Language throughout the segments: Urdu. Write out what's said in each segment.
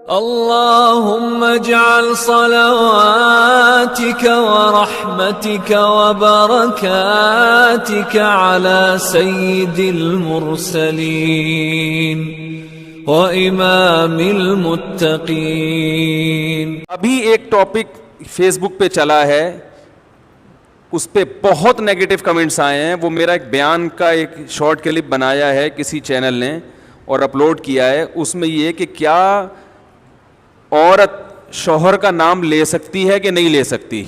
اللهم اجعل صلواتك ورحمتك وبركاتك على سيد المرسلين وإمام المتقين. ابھی ایک ٹاپک فیس بک پہ چلا ہے, اس پہ بہت نیگیٹو کمنٹس آئے ہیں. وہ میرا ایک بیان کا ایک شارٹ کلپ بنایا ہے کسی چینل نے اور اپلوڈ کیا ہے. اس میں یہ کہ کیا عورت شوہر کا نام لے سکتی ہے کہ نہیں لے سکتی.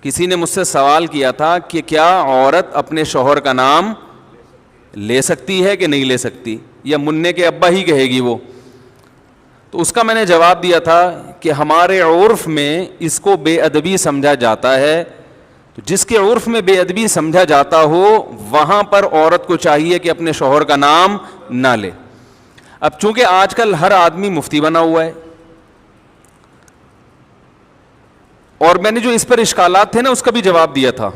کسی نے مجھ سے سوال کیا تھا کہ کیا عورت اپنے شوہر کا نام لے سکتی ہے کہ نہیں لے سکتی, یا منع کے ابا ہی کہے گی وہ. تو اس کا میں نے جواب دیا تھا کہ ہمارے عرف میں اس کو بے ادبی سمجھا جاتا ہے. تو جس کے عرف میں بے ادبی سمجھا جاتا ہو وہاں پر عورت کو چاہیے کہ اپنے شوہر کا نام نہ لے. اب چونکہ آج کل ہر آدمی مفتی بنا ہوا ہے, اور میں نے جو اس پر اشکالات تھے نا اس کا بھی جواب دیا تھا,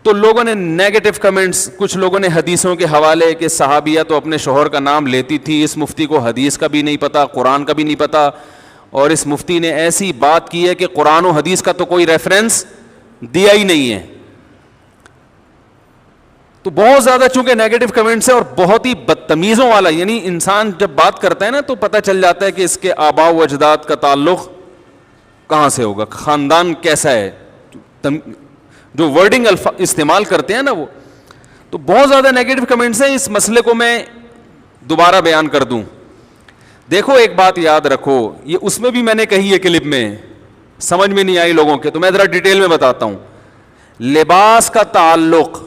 تو لوگوں نے نیگیٹو کمنٹس, کچھ لوگوں نے حدیثوں کے حوالے کہ صحابیہ تو اپنے شوہر کا نام لیتی تھی, اس مفتی کو حدیث کا بھی نہیں پتا, قرآن کا بھی نہیں پتا, اور اس مفتی نے ایسی بات کی ہے کہ قرآن و حدیث کا تو کوئی ریفرنس دیا ہی نہیں ہے. تو بہت زیادہ چونکہ نیگیٹو کمنٹس ہے اور بہت ہی بدتمیزوں والا, یعنی انسان جب بات کرتا ہے نا تو پتہ چل جاتا ہے کہ اس کے آباء و اجداد کا تعلق کہاں سے ہوگا, خاندان کیسا ہے, جو ورڈنگ استعمال کرتے ہیں نا وہ. تو بہت زیادہ نیگیٹو کمنٹس ہیں. اس مسئلے کو میں دوبارہ بیان کر دوں. دیکھو ایک بات یاد رکھو, یہ اس میں بھی میں نے کہی ہے کلپ میں, سمجھ میں نہیں آئی لوگوں کے, تو میں ذرا ڈیٹیل میں بتاتا ہوں. لباس کا تعلق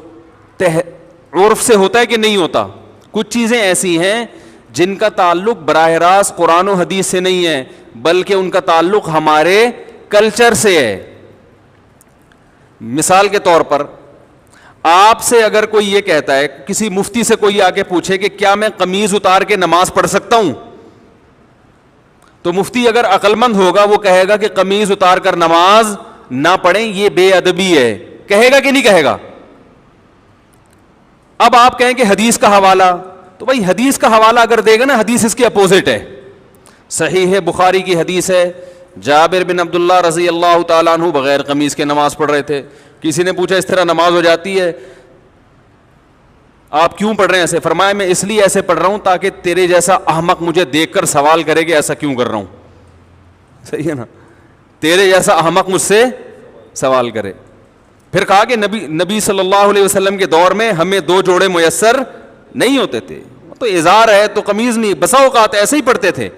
عرف سے ہوتا ہے کہ نہیں ہوتا. کچھ چیزیں ایسی ہیں جن کا تعلق براہ راست قرآن و حدیث سے نہیں ہے, بلکہ ان کا تعلق ہمارے کلچر سے ہے. مثال کے طور پر آپ سے اگر کوئی یہ کہتا ہے, کسی مفتی سے کوئی آ کے پوچھے کہ کیا میں قمیض اتار کے نماز پڑھ سکتا ہوں, تو مفتی اگر عقل مند ہوگا وہ کہے گا کہ قمیض اتار کر نماز نہ پڑھیں, یہ بے ادبی ہے. کہے گا کہ نہیں کہے گا؟ اب آپ کہیں کہ حدیث کا حوالہ, تو بھائی حدیث کا حوالہ اگر دے گا نا, حدیث اس کے اپوزٹ ہے. صحیح ہے, بخاری کی حدیث ہے, جابر بن عبداللہ رضی اللہ تعالیٰ عنہ بغیر قمیض کے نماز پڑھ رہے تھے. کسی نے پوچھا اس طرح نماز ہو جاتی ہے, آپ کیوں پڑھ رہے ہیں ایسے؟ فرمایا میں اس لیے ایسے پڑھ رہا ہوں تاکہ تیرے جیسا احمق مجھے دیکھ کر سوال کرے کہ ایسا کیوں کر رہا ہوں. صحیح ہے نا, تیرے جیسا احمق مجھ سے سوال کرے. پھر کہا کہ نبی صلی اللہ علیہ وسلم کے دور میں ہمیں 2 جوڑے میسر نہیں ہوتے تھے, تو ازار ہے تو قمیض نہیں, بسا اوقات ایسے ہی پڑھتے تھے.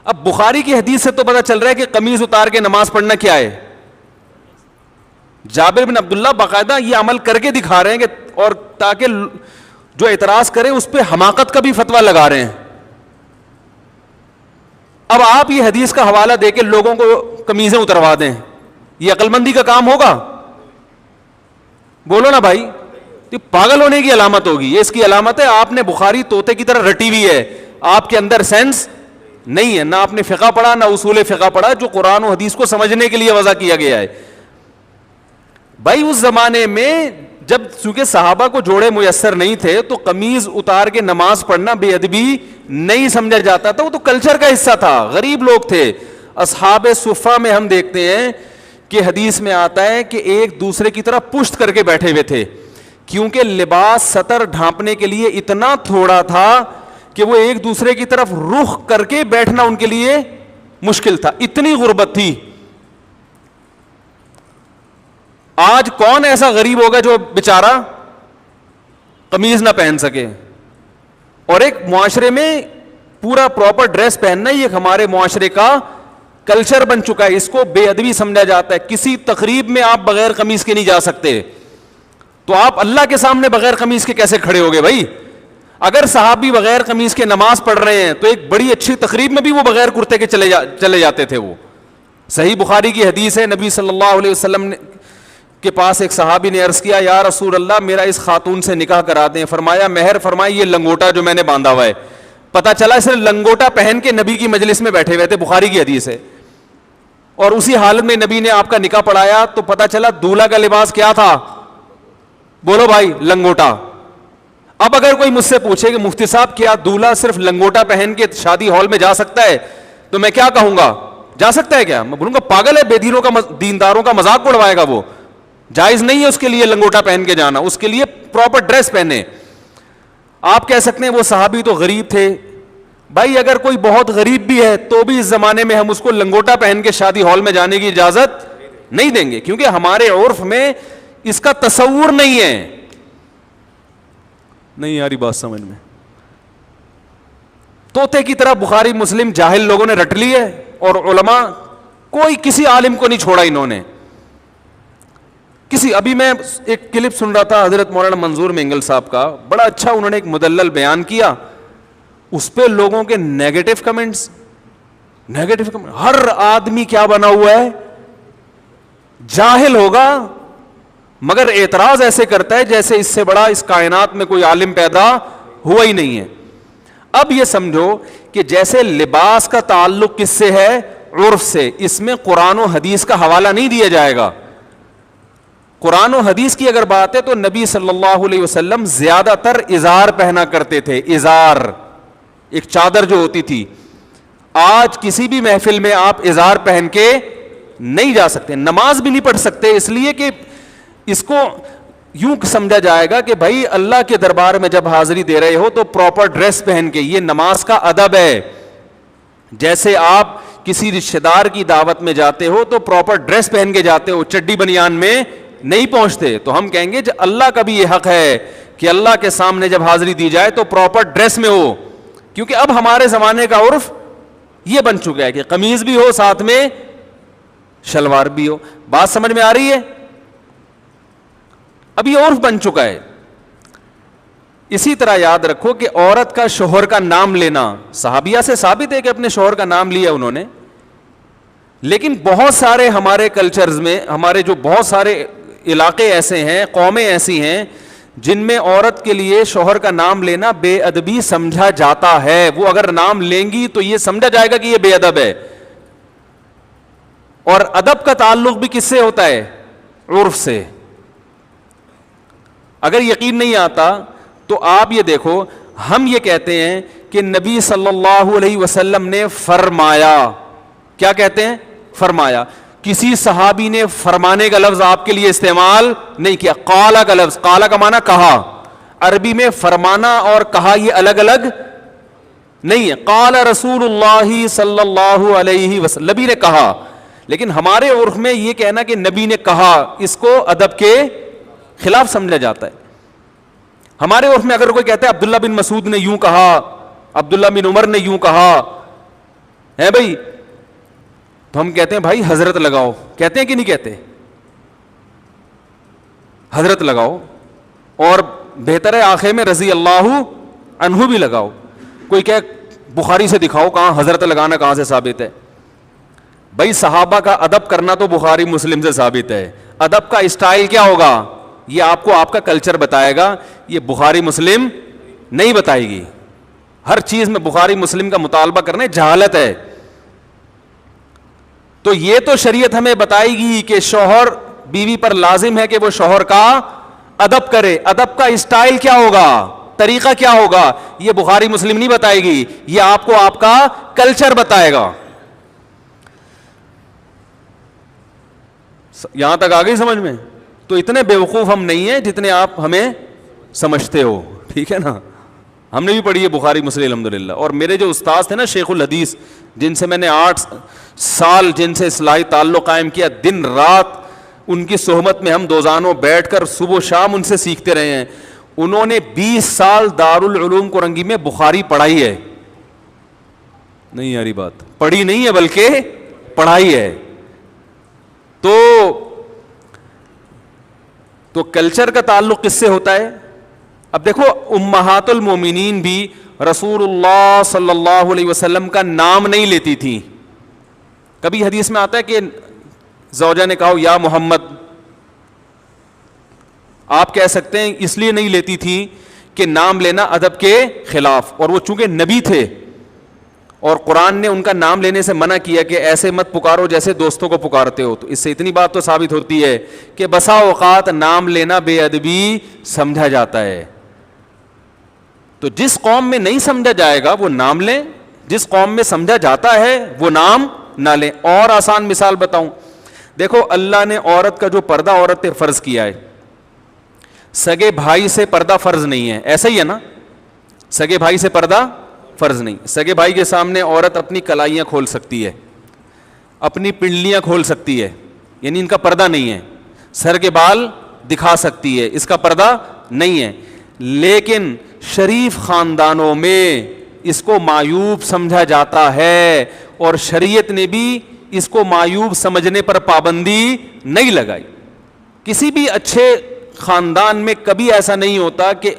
اب بخاری کی حدیث سے تو پتہ چل رہا ہے کہ قمیض اتار کے نماز پڑھنا کیا ہے. جابر بن عبداللہ باقاعدہ یہ عمل کر کے دکھا رہے ہیں کہ, اور تاکہ جو اعتراض کرے اس پہ حماقت کا بھی فتویٰ لگا رہے ہیں. اب آپ یہ حدیث کا حوالہ دے کے لوگوں کو قمیضیں اتروا دیں, یہ عقل مندی کا کام ہوگا؟ بولو نا بھائی, یہ پاگل ہونے کی علامت ہوگی. یہ اس کی علامت ہے آپ نے بخاری طوطے کی طرح رٹی ہوئی ہے, آپ کے اندر سینس نہیں ہے, نہ آپ نے فقہ پڑھا نہ اصول فقہ پڑھا جو قرآن و حدیث کو سمجھنے کے لیے وضع کیا گیا ہے. بھائی اس زمانے میں جب چونکہ صحابہ کو جوڑے میسر نہیں تھے تو قمیض اتار کے نماز پڑھنا بے ادبی نہیں سمجھا جاتا تھا, وہ تو کلچر کا حصہ تھا. غریب لوگ تھے. اصحاب صفہ میں ہم دیکھتے ہیں کہ حدیث میں آتا ہے کہ ایک دوسرے کی طرح پشت کر کے بیٹھے ہوئے تھے, کیونکہ لباس سطر ڈھانپنے کے لیے اتنا تھوڑا تھا کہ وہ ایک دوسرے کی طرف رخ کر کے بیٹھنا ان کے لیے مشکل تھا, اتنی غربت تھی. آج کون ایسا غریب ہوگا جو بیچارہ قمیض نہ پہن سکے؟ اور ایک معاشرے میں پورا پراپر ڈریس پہننا یہ ہمارے معاشرے کا کلچر بن چکا ہے, اس کو بے ادبی سمجھا جاتا ہے. کسی تقریب میں آپ بغیر قمیض کے نہیں جا سکتے, تو آپ اللہ کے سامنے بغیر قمیض کے کیسے کھڑے ہوگے بھائی؟ اگر صحابی بغیر قمیض کے نماز پڑھ رہے ہیں تو ایک بڑی اچھی تقریب میں بھی وہ بغیر کرتے کے چلے جاتے تھے. وہ صحیح بخاری کی حدیث ہے, نبی صلی اللہ علیہ وسلم کے پاس ایک صحابی نے عرض کیا, یا رسول اللہ میرا اس خاتون سے نکاح کرا دیں. فرمایا مہر فرمائی یہ لنگوٹا جو میں نے باندھا ہوا ہے. پتہ چلا اس نے لنگوٹا پہن کے نبی کی مجلس میں بیٹھے ہوئے تھے, بخاری کی حدیث ہے, اور اسی حالت میں نبی نے آپ کا نکاح پڑھایا تو پتہ چلا دولہا کا لباس کیا تھا؟ بولو بھائی, لنگوٹا. اب اگر کوئی مجھ سے پوچھے کہ مفتی صاحب کیا دولہا صرف لنگوٹا پہن کے شادی ہال میں جا سکتا ہے, تو میں کیا کہوں گا؟ جا سکتا ہے کیا؟ میں بولوں گا پاگل ہے, بے دینوں کا دینداروں کا مذاق اڑوائے گا وہ. جائز نہیں ہے اس کے لیے لنگوٹا پہن کے جانا, اس کے لیے پراپر ڈریس پہنے. آپ کہہ سکتے ہیں وہ صحابی تو غریب تھے. بھائی اگر کوئی بہت غریب بھی ہے تو بھی اس زمانے میں ہم اس کو لنگوٹا پہن کے شادی ہال میں جانے کی اجازت نہیں دیں گے, کیونکہ ہمارے عرف میں اس کا تصور نہیں ہے. نہیں یاری بات سمجھ میں؟ طوطے کی طرح بخاری مسلم جاہل لوگوں نے رٹ لی ہے, اور علماء کوئی کسی عالم کو نہیں چھوڑا انہوں نے. ابھی میں ایک کلپ سن رہا تھا حضرت مولانا منظور مینگل صاحب کا, بڑا اچھا انہوں نے ایک مدلل بیان کیا. اس پہ لوگوں کے نیگیٹو کمنٹس, ہر آدمی کیا بنا ہوا ہے, جاہل ہوگا مگر اعتراض ایسے کرتا ہے جیسے اس سے بڑا اس کائنات میں کوئی عالم پیدا ہوا ہی نہیں ہے. اب یہ سمجھو کہ جیسے لباس کا تعلق کس سے ہے؟ عرف سے. اس میں قرآن و حدیث کا حوالہ نہیں دیا جائے گا. قرآن و حدیث کی اگر بات ہے تو نبی صلی اللہ علیہ وسلم زیادہ تر ازار پہنا کرتے تھے. ازار ایک چادر جو ہوتی تھی. آج کسی بھی محفل میں آپ ازار پہن کے نہیں جا سکتے, نماز بھی نہیں پڑھ سکتے, اس لیے کہ اس کو یوں سمجھا جائے گا کہ بھائی اللہ کے دربار میں جب حاضری دے رہے ہو تو پراپر ڈریس پہن کے, یہ نماز کا ادب ہے. جیسے آپ کسی رشتہ دار کی دعوت میں جاتے ہو تو پراپر ڈریس پہن کے جاتے ہو, چڈی بنیان میں نہیں پہنچتے. تو ہم کہیں گے جو اللہ کا بھی یہ حق ہے کہ اللہ کے سامنے جب حاضری دی جائے تو پراپر ڈریس میں ہو, کیونکہ اب ہمارے زمانے کا عرف یہ بن چکا ہے کہ قمیض بھی ہو ساتھ میں شلوار بھی ہو. بات سمجھ میں آ رہی ہے؟ اب یہ عرف بن چکا ہے. اسی طرح یاد رکھو کہ عورت کا شوہر کا نام لینا صحابیہ سے ثابت ہے کہ اپنے شوہر کا نام لیا انہوں نے, لیکن بہت سارے ہمارے کلچرز میں, ہمارے جو بہت سارے علاقے ایسے ہیں, قومیں ایسی ہیں جن میں عورت کے لیے شوہر کا نام لینا بے ادبی سمجھا جاتا ہے. وہ اگر نام لیں گی تو یہ سمجھا جائے گا کہ یہ بے ادب ہے. اور ادب کا تعلق بھی کس سے ہوتا ہے؟ عرف سے. اگر یقین نہیں آتا تو آپ یہ دیکھو, ہم یہ کہتے ہیں کہ نبی صلی اللہ علیہ وسلم نے فرمایا. کیا کہتے ہیں؟ فرمایا. کسی صحابی نے فرمانے کا لفظ آپ کے لیے استعمال نہیں کیا. قالا کا لفظ, قالا کا معنی کہا. عربی میں فرمانا اور کہا یہ الگ الگ نہیں ہے. قال رسول اللہ صلی اللہ علیہ وسلم, نبی نے کہا. لیکن ہمارے عرف میں یہ کہنا کہ نبی نے کہا, اس کو ادب کے خلاف سمجھا جاتا ہے. ہمارے عرف میں اگر کوئی کہتا ہے عبداللہ بن مسعود نے یوں کہا, عبداللہ بن عمر نے یوں کہا ہے بھائی, تو ہم کہتے ہیں بھائی حضرت لگاؤ. کہتے ہیں کہ نہیں کہتے؟ حضرت لگاؤ, اور بہتر ہے آخر میں رضی اللہ عنہ بھی لگاؤ. کوئی کہ بخاری سے دکھاؤ کہاں حضرت لگانا کہاں سے ثابت ہے. بھائی صحابہ کا ادب کرنا تو بخاری مسلم سے ثابت ہے. ادب کا اسٹائل کیا ہوگا یہ آپ کو آپ کا کلچر بتائے گا, یہ بخاری مسلم نہیں بتائے گی. ہر چیز میں بخاری مسلم کا مطالبہ کرنے جہالت ہے. تو یہ تو شریعت ہمیں بتائے گی کہ شوہر بیوی پر لازم ہے کہ وہ شوہر کا ادب کرے. ادب کا اسٹائل کیا ہوگا, طریقہ کیا ہوگا, یہ بخاری مسلم نہیں بتائے گی, یہ آپ کو آپ کا کلچر بتائے گا. یہاں تک آ گئی سمجھ میں؟ تو اتنے بیوقوف ہم نہیں ہیں جتنے آپ ہمیں سمجھتے ہو, ٹھیک ہے نا. ہم نے بھی پڑھی ہے بخاری مسلم الحمدللہ. اور میرے جو استاد تھے نا شیخ الحدیث, جن سے میں نے 8 سال جن سے اصلاحی تعلق قائم کیا, دن رات ان کی صحبت میں ہم دوزانوں بیٹھ کر صبح و شام ان سے سیکھتے رہے ہیں. انہوں نے 20 سال دارالعلوم کورنگی میں بخاری پڑھائی ہے. نہیں یاری بات, پڑھی نہیں ہے بلکہ پڑھائی ہے. تو کلچر کا تعلق کس سے ہوتا ہے؟ اب دیکھو امہات المومنین بھی رسول اللہ صلی اللہ علیہ وسلم کا نام نہیں لیتی تھی. کبھی حدیث میں آتا ہے کہ زوجہ نے کہا یا محمد, آپ کہہ سکتے ہیں اس لیے نہیں لیتی تھی کہ نام لینا ادب کے خلاف, اور وہ چونکہ نبی تھے اور قرآن نے ان کا نام لینے سے منع کیا کہ ایسے مت پکارو جیسے دوستوں کو پکارتے ہو. تو اس سے اتنی بات تو ثابت ہوتی ہے کہ بسا اوقات نام لینا بے ادبی سمجھا جاتا ہے. تو جس قوم میں نہیں سمجھا جائے گا وہ نام لیں, جس قوم میں سمجھا جاتا ہے وہ نام نہ لیں. اور آسان مثال بتاؤں, دیکھو اللہ نے عورت کا جو پردہ عورت پہ فرض کیا ہے, سگے بھائی سے پردہ فرض نہیں ہے, ایسا ہی ہے نا, سگے بھائی سے پردہ فرض نہیں. سگے بھائی کے سامنے عورت اپنی کلائیاں کھول سکتی ہے, اپنی پنڈلیاں کھول سکتی ہے, یعنی ان کا پردہ نہیں ہے. سر کے بال دکھا سکتی ہے, اس کا پردہ نہیں ہے. لیکن شریف خاندانوں میں اس کو معیوب سمجھا جاتا ہے, اور شریعت نے بھی اس کو معیوب سمجھنے پر پابندی نہیں لگائی. کسی بھی اچھے خاندان میں کبھی ایسا نہیں ہوتا کہ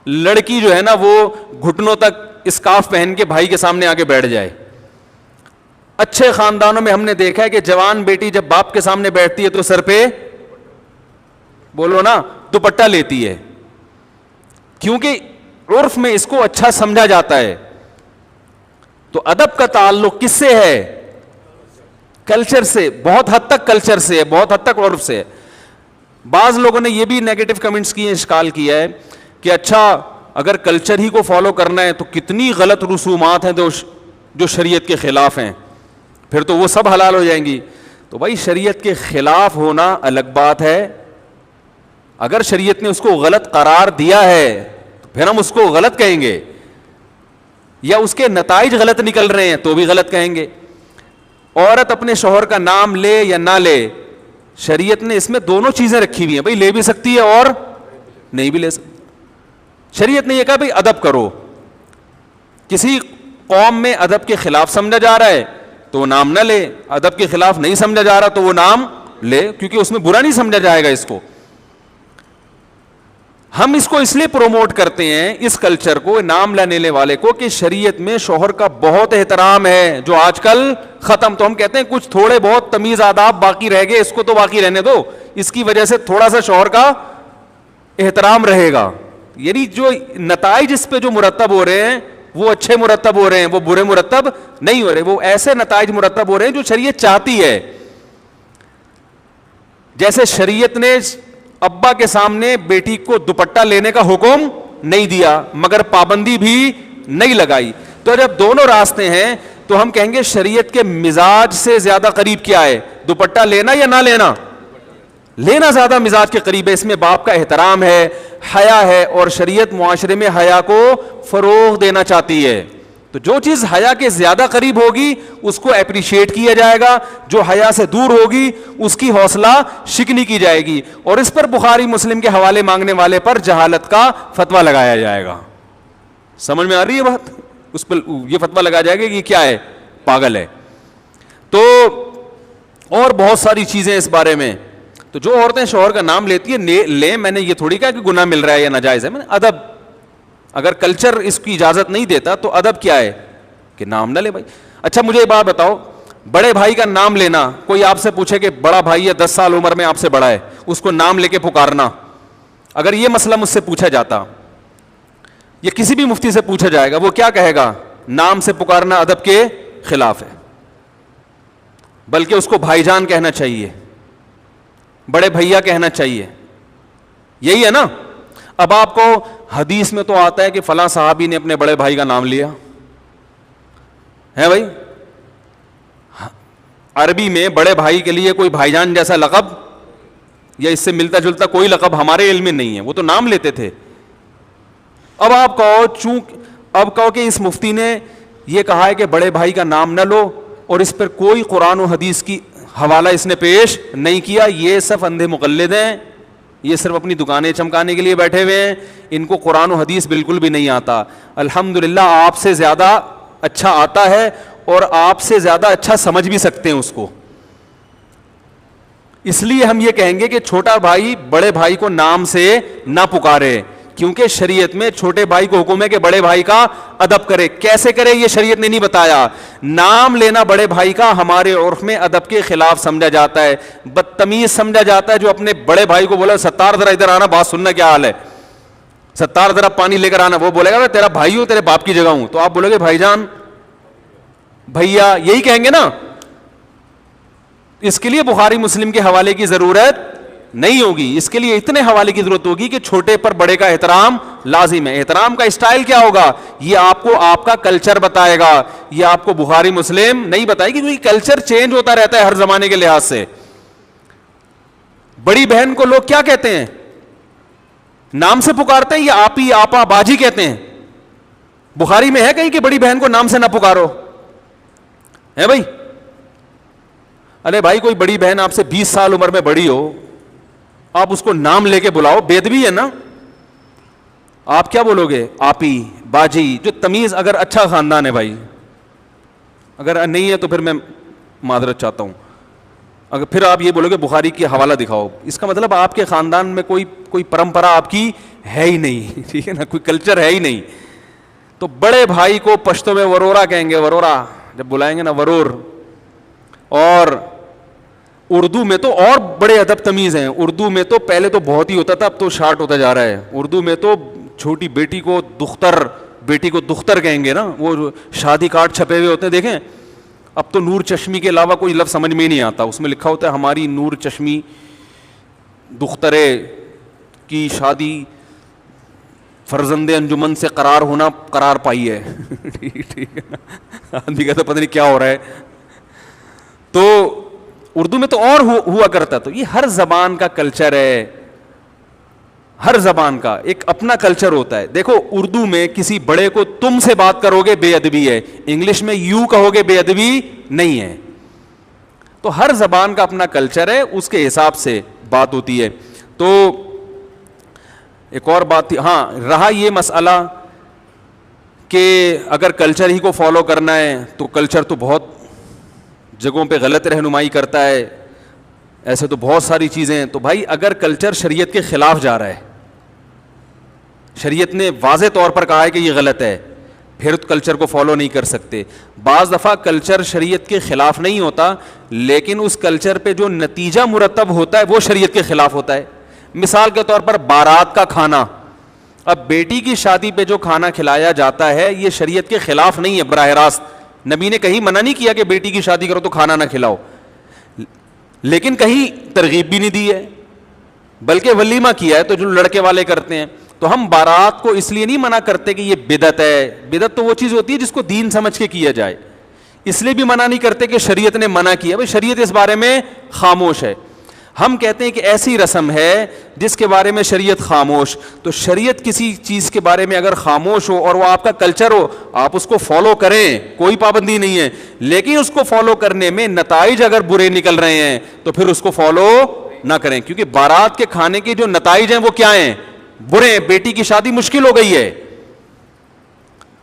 لڑکی جو ہے نا وہ گھٹنوں تک اسکارف پہن کے بھائی کے سامنے آ کے بیٹھ جائے. اچھے خاندانوں میں ہم نے دیکھا ہے کہ جوان بیٹی جب باپ کے سامنے بیٹھتی ہے تو سر پہ بولو نا دوپٹہ لیتی ہے, کیونکہ عرف میں اس کو اچھا سمجھا جاتا ہے. تو ادب کا تعلق کس سے ہے؟ کلچر سے, بہت حد تک کلچر سے ہے, بہت حد تک عرف سے ہے. بعض لوگوں نے یہ بھی نیگیٹو کمنٹس کیے, اشکال کیا ہے کہ اچھا اگر کلچر ہی کو فالو کرنا ہے تو کتنی غلط رسومات ہیں جو شریعت کے خلاف ہیں, پھر تو وہ سب حلال ہو جائیں گی. تو بھائی شریعت کے خلاف ہونا الگ بات ہے, اگر شریعت نے اس کو غلط قرار دیا ہے تو پھر ہم اس کو غلط کہیں گے, یا اس کے نتائج غلط نکل رہے ہیں تو بھی غلط کہیں گے. عورت اپنے شوہر کا نام لے یا نہ لے, شریعت نے اس میں دونوں چیزیں رکھی ہوئی ہیں, بھائی لے بھی سکتی ہے اور نہیں بھی لے سکتی. شریعت نے یہ کہا بھائی ادب کرو, کسی قوم میں ادب کے خلاف سمجھا جا رہا ہے تو وہ نام نہ لے, ادب کے خلاف نہیں سمجھا جا رہا تو وہ نام لے, کیونکہ اس میں برا نہیں سمجھا جائے گا اس کو. ہم اس کو اس لیے پروموٹ کرتے ہیں اس کلچر کو, نام لینے والے کو, کہ شریعت میں شوہر کا بہت احترام ہے جو آج کل ختم. تو ہم کہتے ہیں کچھ تھوڑے بہت تمیز آداب باقی رہ گئے, اس کو تو باقی رہنے دو, اس کی وجہ سے تھوڑا سا شوہر کا احترام رہے گا. یعنی جو نتائج اس پہ جو مرتب ہو رہے ہیں وہ اچھے مرتب ہو رہے ہیں, وہ برے مرتب نہیں ہو رہے, وہ ایسے نتائج مرتب ہو رہے ہیں جو شریعت چاہتی ہے. جیسے شریعت نے ابا کے سامنے بیٹی کو دوپٹہ لینے کا حکم نہیں دیا مگر پابندی بھی نہیں لگائی. تو جب دونوں راستے ہیں تو ہم کہیں گے شریعت کے مزاج سے زیادہ قریب کیا ہے, دوپٹہ لینا یا نہ لینا؟ لینا زیادہ مزاج کے قریب ہے. اس میں باپ کا احترام ہے, حیا ہے, اور شریعت معاشرے میں حیا کو فروغ دینا چاہتی ہے. تو جو چیز حیا کے زیادہ قریب ہوگی اس کو اپریشیٹ کیا جائے گا, جو حیا سے دور ہوگی اس کی حوصلہ شکنی کی جائے گی, اور اس پر بخاری مسلم کے حوالے مانگنے والے پر جہالت کا فتویٰ لگایا جائے گا. سمجھ میں آ رہی ہے بات؟ اس پر یہ فتویٰ لگایا جائے گا کہ یہ کیا ہے, پاگل ہے. تو اور بہت ساری چیزیں اس بارے میں. تو جو عورتیں شوہر کا نام لیتی ہیں لیں, میں نے یہ تھوڑی کہا کہ گناہ مل رہا ہے یا ناجائز ہے, میں نے ادب, اگر کلچر اس کی اجازت نہیں دیتا تو ادب کیا ہے کہ نام نہ لے بھائی. اچھا مجھے ایک بات بتاؤ, بڑے بھائی کا نام لینا, کوئی آپ سے پوچھے کہ بڑا بھائی ہے 10 سال عمر میں آپ سے بڑا ہے, اس کو نام لے کے پکارنا, اگر یہ مسئلہ مجھ سے پوچھا جاتا, یہ کسی بھی مفتی سے پوچھا جائے گا, وہ کیا کہے گا؟ نام سے پکارنا ادب کے خلاف ہے, بلکہ اس کو بھائی جان کہنا چاہیے, بڑے بھیا کہنا چاہیے. یہی ہے نا. اب آپ کو حدیث میں تو آتا ہے کہ فلاں صحابی نے اپنے بڑے بھائی کا نام لیا ہے بھائی, عربی میں بڑے بھائی کے لیے کوئی بھائی جان جیسا لقب یا اس سے ملتا جلتا کوئی لقب ہمارے علم میں نہیں ہے, وہ تو نام لیتے تھے. اب آپ کہو کہ اس مفتی نے یہ کہا ہے کہ بڑے بھائی کا نام نہ لو, اور اس پر کوئی قرآن و حدیث کی حوالہ اس نے پیش نہیں کیا. یہ سب اندھے مقلد ہیں, یہ صرف اپنی دکانیں چمکانے کے لیے بیٹھے ہوئے ہیں, ان کو قرآن و حدیث بالکل بھی نہیں آتا. الحمدللہ آپ سے زیادہ اچھا آتا ہے, اور آپ سے زیادہ اچھا سمجھ بھی سکتے ہیں اس کو. اس لیے ہم یہ کہیں گے کہ چھوٹا بھائی بڑے بھائی کو نام سے نہ پکارے, کیونکہ شریعت میں چھوٹے بھائی کو حکم ہے کہ بڑے بھائی کا ادب کرے. کیسے کرے یہ شریعت نے نہیں بتایا. نام لینا بڑے بھائی کا ہمارے عرف میں ادب کے خلاف سمجھا جاتا ہے, بدتمیز سمجھا جاتا ہے. جو اپنے بڑے بھائی کو بولا ستار ذرا ادھر آنا, بات سننا کیا حال ہے, ستار ذرا پانی لے کر آنا, وہ بولے گا میں تیرا بھائی ہوں, تیرے باپ کی جگہ ہوں, تو آپ بولو گے بھائی جان, بھیا, یہی کہیں گے نا. اس کے لیے بخاری مسلم کے حوالے کی ضرورت نہیں ہوگی. اس کے لیے اتنے حوالے کی ضرورت ہوگی کہ چھوٹے پر بڑے کا احترام لازم ہے. احترام کا اسٹائل کیا ہوگا, یہ آپ کو آپ کا کلچر بتائے گا, یہ آپ کو بخاری مسلم نہیں بتائے گی, کیونکہ کلچر چینج ہوتا رہتا ہے ہر زمانے کے لحاظ سے. بڑی بہن کو لوگ کیا کہتے ہیں, نام سے پکارتے ہیں یا آپی آپا باجی کہتے ہیں؟ بخاری میں ہے کہیں کہ بڑی بہن کو نام سے نہ پکارو, ہے بھائی؟ ارے بھائی کوئی بڑی بہن آپ سے 20 سال عمر میں بڑی ہو, آپ اس کو نام لے کے بلاؤ, بے ادبی ہے نا. آپ کیا بولو گے, آپی باجی, جو تمیز. اگر اچھا خاندان ہے بھائی, اگر نہیں ہے تو پھر میں معذرت چاہتا ہوں. اگر پھر آپ یہ بولو گے بخاری کی حوالہ دکھاؤ, اس کا مطلب آپ کے خاندان میں کوئی پرمپرا آپ کی ہے ہی نہیں, ٹھیک ہے نا, کوئی کلچر ہے ہی نہیں. تو بڑے بھائی کو پشتو میں ورورا کہیں گے, ورورا جب بلائیں گے نا, ورور. اور اردو میں تو اور بڑے ادب تمیز ہیں. اردو میں تو پہلے تو بہت ہی ہوتا تھا, اب تو شارٹ ہوتا جا رہا ہے. اردو میں تو چھوٹی بیٹی کو دختر, بیٹی کو دختر کہیں گے نا, وہ شادی کارڈ چھپے ہوئے ہوتے ہیں دیکھیں. اب تو نور چشمی کے علاوہ کوئی لفظ سمجھ میں ہی نہیں آتا, اس میں لکھا ہوتا ہے ہماری نور چشمی دخترے کی شادی فرزند انجمن سے قرار پائی ہے. ٹھیک ہے نا, آدمی کہتا پتہ نہیں کیا ہو رہا ہے. تو اردو میں تو اور ہوا کرتا. تو یہ ہر زبان کا کلچر ہے, ہر زبان کا ایک اپنا کلچر ہوتا ہے. دیکھو اردو میں کسی بڑے کو تم سے بات کرو گے بے ادبی ہے, انگلش میں یو کہو گے بے ادبی نہیں ہے. تو ہر زبان کا اپنا کلچر ہے, اس کے حساب سے بات ہوتی ہے. تو ایک اور بات تھی, ہاں رہا یہ مسئلہ کہ اگر کلچر ہی کو فالو کرنا ہے تو کلچر تو بہت جگہوں پہ غلط رہنمائی کرتا ہے, ایسے تو بہت ساری چیزیں ہیں. تو بھائی اگر کلچر شریعت کے خلاف جا رہا ہے, شریعت نے واضح طور پر کہا ہے کہ یہ غلط ہے, پھر کلچر کو فالو نہیں کر سکتے. بعض دفعہ کلچر شریعت کے خلاف نہیں ہوتا, لیکن اس کلچر پہ جو نتیجہ مرتب ہوتا ہے وہ شریعت کے خلاف ہوتا ہے. مثال کے طور پر بارات کا کھانا, اب بیٹی کی شادی پہ جو کھانا کھلایا جاتا ہے یہ شریعت کے خلاف نہیں ہے براہ راست. نبی نے کہیں منع نہیں کیا کہ بیٹی کی شادی کرو تو کھانا نہ کھلاؤ, لیکن کہیں ترغیب بھی نہیں دی ہے, بلکہ ولیمہ کیا ہے, تو جو لڑکے والے کرتے ہیں. تو ہم بارات کو اس لیے نہیں منع کرتے کہ یہ بدعت ہے, بدعت تو وہ چیز ہوتی ہے جس کو دین سمجھ کے کیا جائے, اس لیے بھی منع نہیں کرتے کہ شریعت نے منع کیا. بھائی شریعت اس بارے میں خاموش ہے. ہم کہتے ہیں کہ ایسی رسم ہے جس کے بارے میں شریعت خاموش. تو شریعت کسی چیز کے بارے میں اگر خاموش ہو اور وہ آپ کا کلچر ہو, آپ اس کو فالو کریں, کوئی پابندی نہیں ہے, لیکن اس کو فالو کرنے میں نتائج اگر برے نکل رہے ہیں تو پھر اس کو فالو نہ کریں. کیونکہ بارات کے کھانے کے جو نتائج ہیں وہ کیا ہیں, برے ہیں. بیٹی کی شادی مشکل ہو گئی ہے,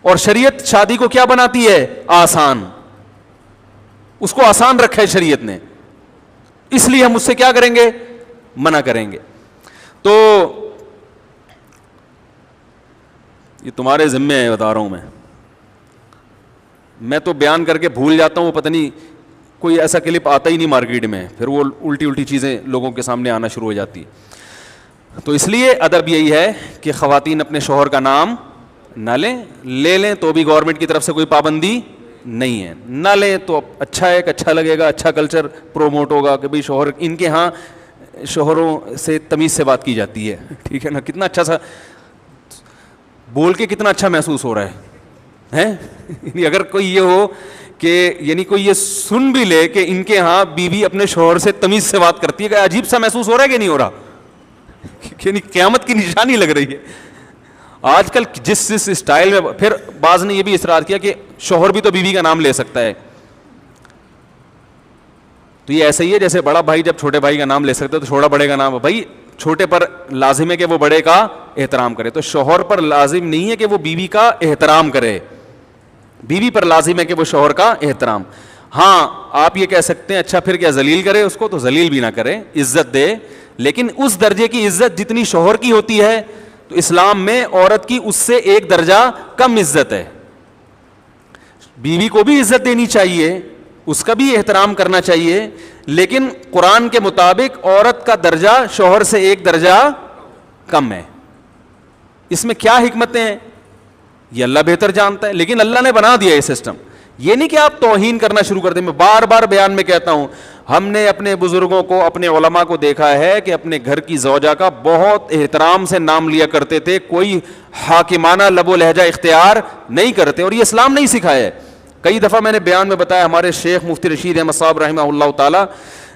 اور شریعت شادی کو کیا بناتی ہے, آسان. اس کو آسان رکھا ہے شریعت نے, اس لیے ہم اس سے کیا کریں گے, منع کریں گے. تو یہ تمہارے ذمے ہے, بتا رہا ہوں میں تو بیان کر کے بھول جاتا ہوں, پتہ نہیں کوئی ایسا کلپ آتا ہی نہیں مارکیٹ میں, پھر وہ الٹی چیزیں لوگوں کے سامنے آنا شروع ہو جاتی. تو اس لیے ادب یہی ہے کہ خواتین اپنے شوہر کا نام نہ لے لیں تو بھی گورنمنٹ کی طرف سے کوئی پابندی نہیں ہے, نہ لیں تو اچھا ہے, اچھا لگے گا, اچھا کلچر پروموٹ ہوگا کہ بھئی شوہر, ان کے ہاں شوہروں سے تمیز سے بات کی جاتی ہے, ٹھیک ہے نا. کتنا اچھا سا بول کے کتنا اچھا محسوس ہو رہا ہے. اگر کوئی یہ ہو کہ یعنی کوئی یہ سن بھی لے کہ ان کے ہاں بیوی اپنے شوہر سے تمیز سے بات کرتی ہے, کہ عجیب سا محسوس ہو رہا ہے کہ نہیں ہو رہا, یعنی قیامت کی نشانی لگ رہی ہے. آج کل جس اسٹائل میں, پھر بعض نے یہ بھی اصرار کیا کہ شوہر بھی تو بیوی کا نام لے سکتا ہے. تو یہ ایسا ہی ہے جیسے بڑا بھائی جب چھوٹے بھائی کا نام لے سکتا ہے تو چھوٹا بڑے کا نام, بھائی چھوٹے پر لازم ہے کہ وہ بڑے کا احترام کرے, تو شوہر پر لازم نہیں ہے کہ وہ بیوی کا احترام کرے, بیوی پر لازم ہے کہ وہ شوہر کا احترام. ہاں آپ یہ کہہ سکتے ہیں اچھا پھر کیا ذلیل کرے اس کو, تو ذلیل بھی نہ کرے, عزت دے, لیکن اس درجے کی عزت جتنی شوہر کی ہوتی ہے, تو اسلام میں عورت کی اس سے ایک درجہ کم عزت ہے. بیوی کو بھی عزت دینی چاہیے, اس کا بھی احترام کرنا چاہیے, لیکن قرآن کے مطابق عورت کا درجہ شوہر سے ایک درجہ کم ہے. اس میں کیا حکمتیں ہیں یہ اللہ بہتر جانتا ہے, لیکن اللہ نے بنا دیا یہ سسٹم یہ نہیں کہ آپ توہین کرنا شروع کر دیں. میں بار بار بیان میں کہتا ہوں, ہم نے اپنے بزرگوں کو, اپنے علماء کو دیکھا ہے کہ اپنے گھر کی زوجہ کا بہت احترام سے نام لیا کرتے تھے, کوئی حاکمانہ لب و لہجہ اختیار نہیں کرتے, اور یہ اسلام نہیں سکھایا ہے. کئی دفعہ میں نے بیان میں بتایا, ہمارے شیخ مفتی رشید احمد صاحب رحمہ اللہ تعالی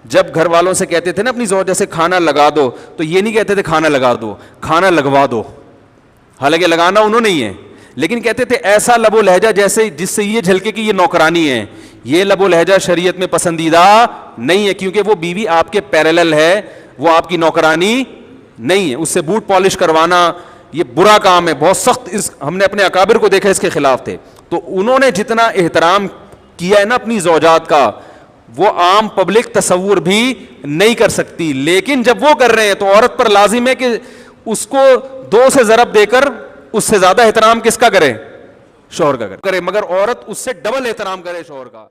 جب گھر والوں سے کہتے تھے نا اپنی زوجہ سے کھانا لگا دو, تو یہ نہیں کہتے تھے کھانا لگا دو, کھانا لگوا دو. حالانکہ لگانا انہوں نے ہی ہے, لیکن کہتے تھے ایسا لب و لہجہ جیسے جس سے یہ جھلکے کہ یہ نوکرانی ہے. یہ لب و لہجہ شریعت میں پسندیدہ نہیں ہے, کیونکہ وہ بیوی آپ کے پیرالل ہے, وہ آپ کی نوکرانی نہیں ہے. اس سے بوٹ پالش کروانا یہ برا کام ہے, بہت سخت. ہم نے اپنے اکابر کو دیکھا اس کے خلاف تھے. تو انہوں نے جتنا احترام کیا ہے نا اپنی زوجات کا, وہ عام پبلک تصور بھی نہیں کر سکتی. لیکن جب وہ کر رہے ہیں تو عورت پر لازم ہے کہ اس کو 2 سے ضرب دے کر اس سے زیادہ احترام کس کا کرے؟ شوہر کا کرے. مگر عورت اس سے ڈبل احترام کرے شوہر کا.